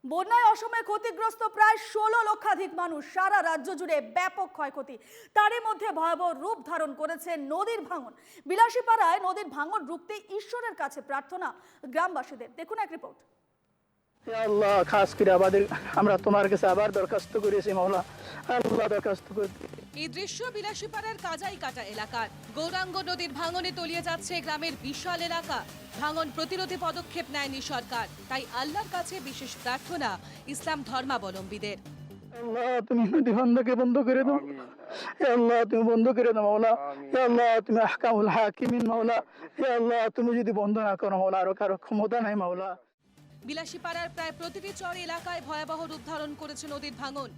বন্যায় অসমে ক্ষতিগ্রস্ত প্রায় 16 লক্ষাধিক মানুষ, সারা রাজ্য জুড়ে ব্যাপক ক্ষয়ক্ষতি। তারই মধ্যে ভয়াবহ রূপ ধারণ করেছে নদীর ভাঙন। বিলাসীপাড়ায় নদীর ভাঙন রুখতে ঈশ্বরের কাছে প্রার্থনা গ্রামবাসীদের। দেখুন এক রিপোর্ট। আল্লাহ, খাস করে আমরা তোমার কাছে আবার দরখাস্ত করেছি মাওলা, আল্লাহ দরখাস্ত করি। এই দৃশ্য বিলাসীপাড়ার কাজাই কাটা এলাকার। গৌরাঙ্গ নদীর ভাঙনে তলিয়ে যাচ্ছে গ্রামের বিশাল এলাকা। ভাঙন প্রতিরোধে পদক্ষেপ নেয়নি সরকার, তাই আল্লাহর কাছে বিশেষ প্রার্থনা ইসলাম ধর্মাবলম্বীদের। আল্লাহ, তুমি নদী বন্ধকে বন্ধ করে দাও, আল্লাহ তুমি বন্ধ করে দাও মাওলা, আল্লাহ তুমি আহকামুল হাকিমিন মাওলা, আল্লাহ তুমি যদি বন্ধ না করো মাওলা, আর কারো ক্ষমতা নাই মাওলা। বিলাসীপাড়ার প্রায় প্রতিটি চর এলাকায় ভয়াবহ রূপ ধারণ করেছে নদীর ভাঙন।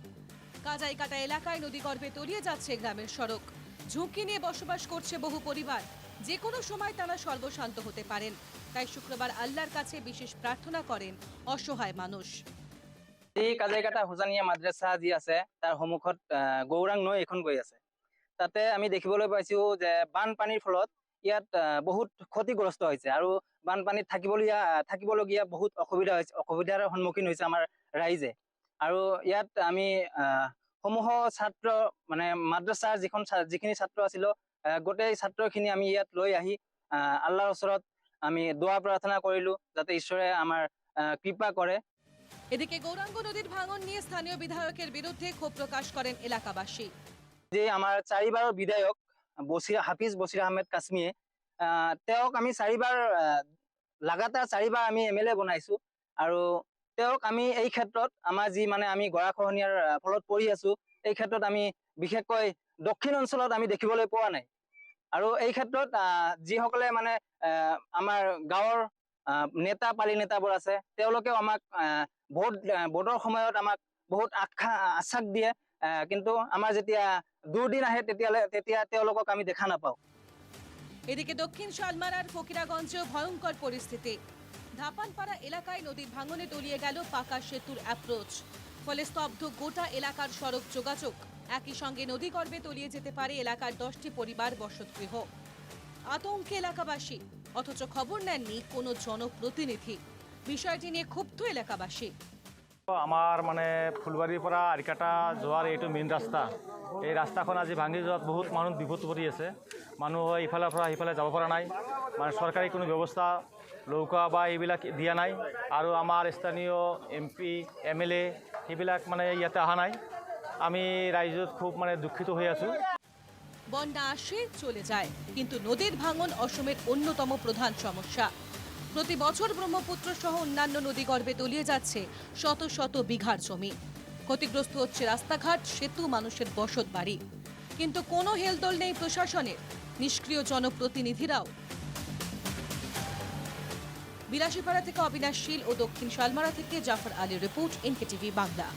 কাজাই কাটা এলাকায় নদীগর্ভে তলিয়ে যাচ্ছে গ্রামের সড়ক। ঝুঁকি নিয়ে বসবাস করছে বহু পরিবার, যে কোনো সময় তারা সর্বশান্ত হতে পারেন। তাই শুক্রবার আল্লাহর কাছে বিশেষ প্রার্থনা করেন অসহায় মানুষ। এই কাজাইকাটা হুজানিয়া মাদ্ৰাছা যি আছে তাৰ সন্মুখত গৌৰাং নৈ এখন গৈ আছে। তাতে আমি দেখিবলৈ পাইছো যে বানপানীৰ ফলত ইয়াত বহুত ক্ষতিগ্ৰস্ত হৈছে আৰু বানপানীত থাকিবলগীয়া বহুত অসুবিধাৰ সন্মুখীন হৈছে আমাৰ ৰাইজে। আৰু ইয়াত আমি সমূহ ছাত্ৰ মানে মাদ্ৰাছাৰ যিখিনি ছাত্ৰ আছিল, গোটেই ছাত্ৰখিনি আমি ইয়াত লৈ আহি আল্লাহৰ ওচৰত আমি দোয়া প্ৰাৰ্থনা কৰিলো যাতে ঈশ্বৰে আমাৰ কৃপা কৰে। এদিকে গৌরাঙ্গ নদীর ভাঙন নিয়ে স্থানীয় বিধায়কের বিরুদ্ধে ক্ষোভ প্রকাশ করেন এলাকাবাসী। যে আমাৰ চাৰিবাৰৰ বিধায়ক হাফিজ বছিৰ আহমেদ কাশ্মীয়ে, তেওঁক আমি লাগাতাৰ চাৰিবাৰ আমি MLA বনাইছো। আৰু তেওঁক আমি এই ক্ষেত্ৰত আমাৰ যি মানে আমি গৰাখহনীয়াৰ ফলত পৰি আছো, এই ক্ষেত্ৰত আমি বিশেষকৈ দক্ষিণ অঞ্চলত আমি দেখিবলৈ পোৱা নাই। আৰু এই ক্ষেত্ৰত যিসকলে মানে আমাৰ গাঁৱৰ নেতা পালি নেতাবোৰ আছে, তেওঁলোকেও আমাক ভোটৰ সময়ত আমাক বহুত আশ্বাস দিয়ে, কিন্তু আমাৰ যেতিয়া দুৰ্দিন আহে তেতিয়া তেওঁলোকক আমি দেখা নাপাওঁ। এদিকে দক্ষিণ শালমারার ফকিরাগঞ্জেও ভয়ঙ্কর পরিস্থিতি। ধাপানপাড়া এলাকায় নদীর ভাঙনে তলিয়ে গেল পাকা সেতুর অ্যাপ্রোচ, ফলে স্তব্ধ গোটা এলাকার সড়ক যোগাযোগ। একই সঙ্গে নদীগর্ভে তলিয়ে যেতে পারে এলাকার 10টি পরিবার বসতগৃহ। আতঙ্কে এলাকাবাসী, অথচ খবর নেননি কোনো জনপ্রতিনিধি। বিষয়টি নিয়ে ক্ষুব্ধ এলাকাবাসী। আমাৰ মানে ফুলবাৰীৰ পৰা আৰিকাটা যোৱাৰ এইটো মেইন ৰাস্তা, এই ৰাস্তাখন আজি ভাঙি যোৱাত বহুত মানুহ বিপদ পৰি আছে। মানুহ ইফালৰ পৰা সিফালে যাব পৰা নাই, মানে চৰকাৰী কোনো ব্যৱস্থা লৌকা বা এইবিলাক দিয়া নাই। আৰু আমাৰ স্থানীয় MP MLA সেইবিলাক মানে ইয়াতে অহা নাই। আমি ৰাইজত খুব মানে দুঃখিত হৈ আছো। বন্যা আসে চলে যায়, কিন্তু নদীর ভাঙন অসমের অন্যতম প্রধান সমস্যা। প্রতি বছর ব্রহ্মপুত্র সহ অন্যান্য নদীগর্ভে তলিয়ে যাচ্ছে শত শত বিঘার জমি। ক্ষতিগ্রস্ত হচ্ছে রাস্তাঘাট, সেতু, মানুষের বসত বাড়ি। কিন্তু কোনো হেলদোল নেই প্রশাসনের, নিষ্ক্রিয় জনপ্রতিনিধিরাও। বিলাসীপাড়া থেকে অবিনাশ শীল ও দক্ষিণ শালমারা থেকে জাফর আলীর রিপোর্ট, NKTV বাংলা।